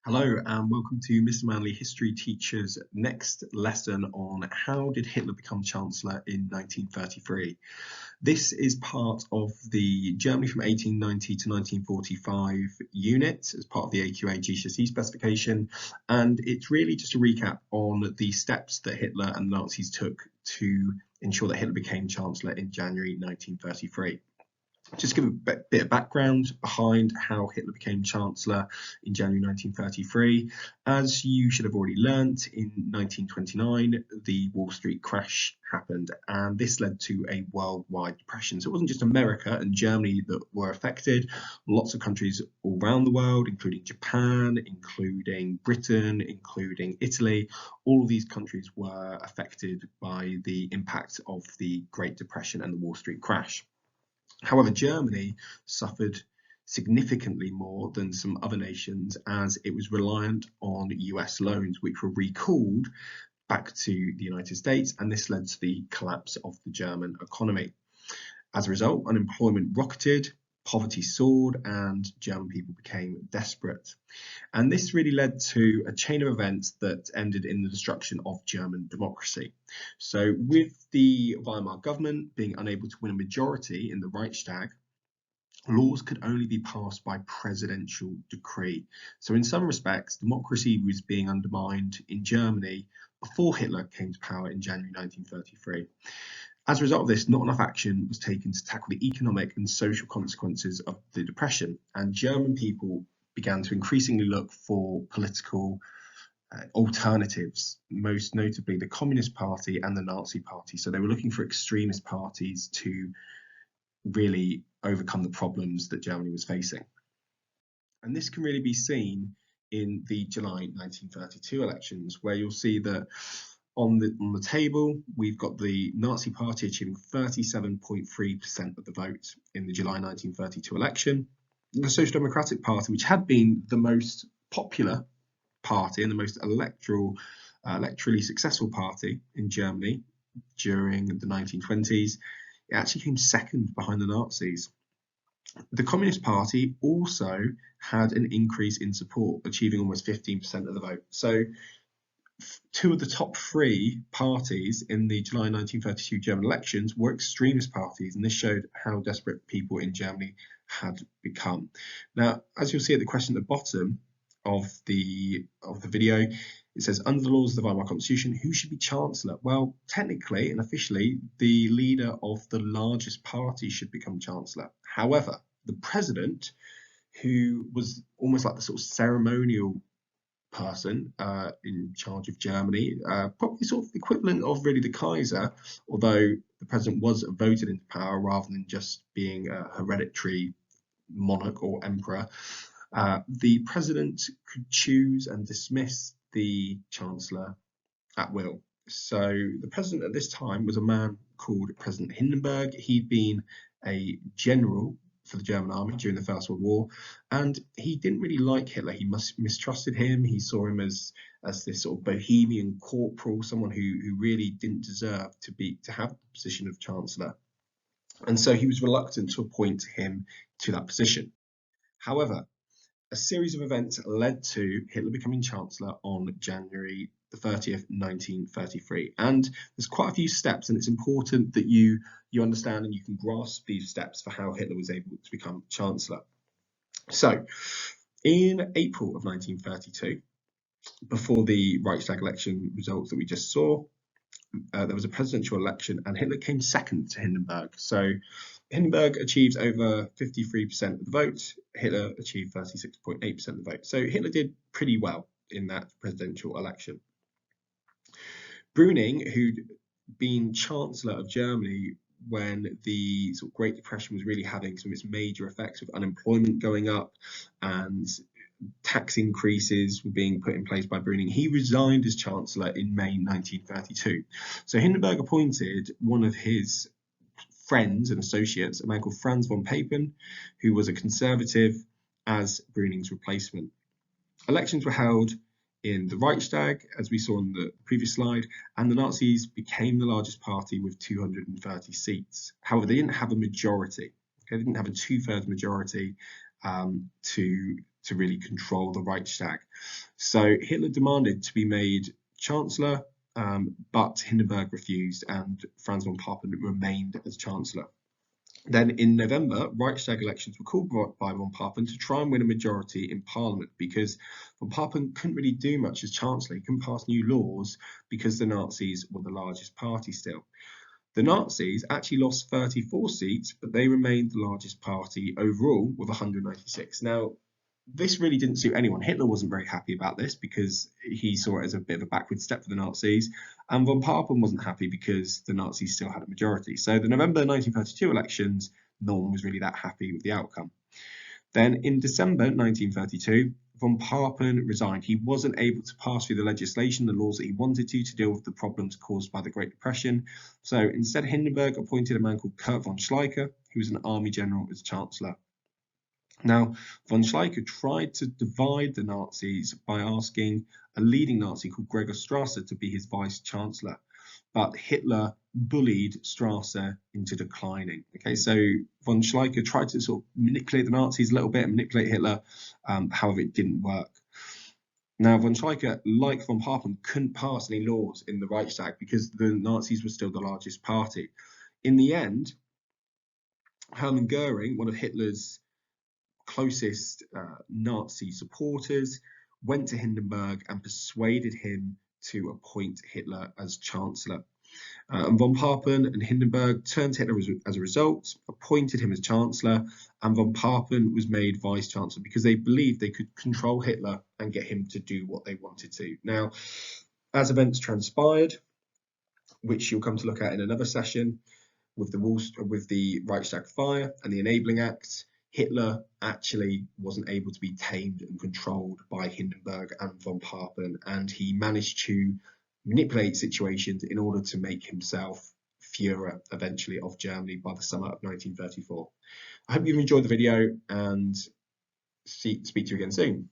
Hello and welcome to Mr. Manley History Teacher's next lesson on how did Hitler become Chancellor in 1933. This is part of the Germany from 1890 to 1945 unit as part of the AQA GCSE specification, and it's really just a recap on the steps that Hitler and the Nazis took to ensure that Hitler became Chancellor in January 1933. Just give a bit of background behind how Hitler became Chancellor in January 1933. As you should have already learnt, in 1929, the Wall Street crash happened, and this led to a worldwide depression. So it wasn't just America and Germany that were affected. Lots of countries all around the world, including Japan, including Britain, including Italy, all of these countries were affected by the impact of the Great Depression and the Wall Street crash. However, Germany suffered significantly more than some other nations as it was reliant on US loans, which were recalled back to the United States, and this led to the collapse of the German economy. As a result, unemployment rocketed, poverty soared, and German people became desperate. And this really led to a chain of events that ended in the destruction of German democracy. So with the Weimar government being unable to win a majority in the Reichstag, laws could only be passed by presidential decree. So in some respects, democracy was being undermined in Germany before Hitler came to power in January 1933. As a result of this, not enough action was taken to tackle the economic and social consequences of the Depression, and German people began to increasingly look for political alternatives, most notably the Communist Party and the Nazi Party. So they were looking for extremist parties to really overcome the problems that Germany was facing. And this can really be seen in the July 1932 elections, where you'll see that on the table, we've got the Nazi Party achieving 37.3% of the vote in the July 1932 election. The Social Democratic Party, which had been the most popular party and the most electorally successful party in Germany during the 1920s, it actually came second behind the Nazis. The Communist Party also had an increase in support, achieving almost 15% of the vote. So two of the top three parties in the July 1932 German elections were extremist parties, and this showed how desperate people in Germany had become. Now, as you'll see at the question at the bottom of the video, it says, under the laws of the Weimar Constitution, who should be Chancellor? Well, technically and officially, the leader of the largest party should become Chancellor. However, the president, who was almost like the sort of ceremonial person in charge of Germany, probably sort of equivalent of really the Kaiser, although the president was voted into power rather than just being a hereditary monarch or emperor. The president could choose and dismiss the Chancellor at will. So the president at this time was a man called President Hindenburg. He'd been a general for the German army during the First World War, and he didn't really like Hitler. He mistrusted him. He saw him as this sort of bohemian corporal, someone who really didn't deserve to have the position of Chancellor, and so he was reluctant to appoint him to that position. However, a series of events led to Hitler becoming Chancellor on January the 30th, 1933. And there's quite a few steps, and it's important that you understand and you can grasp these steps for how Hitler was able to become Chancellor. So, in April of 1932, before the Reichstag election results that we just saw, there was a presidential election, and Hitler came second to Hindenburg. So Hindenburg achieved over 53% of the vote. Hitler achieved 36.8% of the vote. So Hitler did pretty well in that presidential election. Brüning, who'd been Chancellor of Germany when the sort of Great Depression was really having some of its major effects, with unemployment going up and tax increases were being put in place by Brüning, he resigned as Chancellor in May 1932. So Hindenburg appointed one of his friends and associates, a man called Franz von Papen, who was a conservative, as Brüning's replacement. Elections were held in the Reichstag, as we saw on the previous slide, and the Nazis became the largest party with 230 seats. However, they didn't have a majority. They didn't have a two-thirds majority to to really control the Reichstag. So Hitler demanded to be made Chancellor, but Hindenburg refused, and Franz von Papen remained as Chancellor. Then in November, Reichstag elections were called by von Papen to try and win a majority in Parliament, because von Papen couldn't really do much as Chancellor. He couldn't pass new laws because the Nazis were the largest party still. The Nazis actually lost 34 seats, but they remained the largest party overall with 196. Now, this really didn't suit anyone. Hitler wasn't very happy about this because he saw it as a bit of a backward step for the Nazis, and von Papen wasn't happy because the Nazis still had a majority. So the November 1932 elections, no one was really that happy with the outcome. Then in December 1932, von Papen resigned. He wasn't able to pass through the legislation, the laws that he wanted to deal with the problems caused by the Great Depression. So instead, Hindenburg appointed a man called Kurt von Schleicher, who was an army general, as Chancellor. Now, von Schleicher tried to divide the Nazis by asking a leading Nazi called Gregor Strasser to be his vice-chancellor, but Hitler bullied Strasser into declining. Okay, so von Schleicher tried to sort of manipulate the Nazis a little bit and manipulate Hitler, however, it didn't work. Now, von Schleicher, like von Papen, couldn't pass any laws in the Reichstag because the Nazis were still the largest party. In the end, Hermann Goering, one of Hitler's closest Nazi supporters, went to Hindenburg and persuaded him to appoint Hitler as Chancellor. And von Papen and Hindenburg turned to Hitler as a result, appointed him as Chancellor, and von Papen was made Vice-Chancellor because they believed they could control Hitler and get him to do what they wanted to. Now, as events transpired, which you'll come to look at in another session, with the Reichstag fire and the Enabling Act, Hitler actually wasn't able to be tamed and controlled by Hindenburg and von Papen, and he managed to manipulate situations in order to make himself Führer eventually of Germany by the summer of 1934. I hope you've enjoyed the video and speak to you again soon.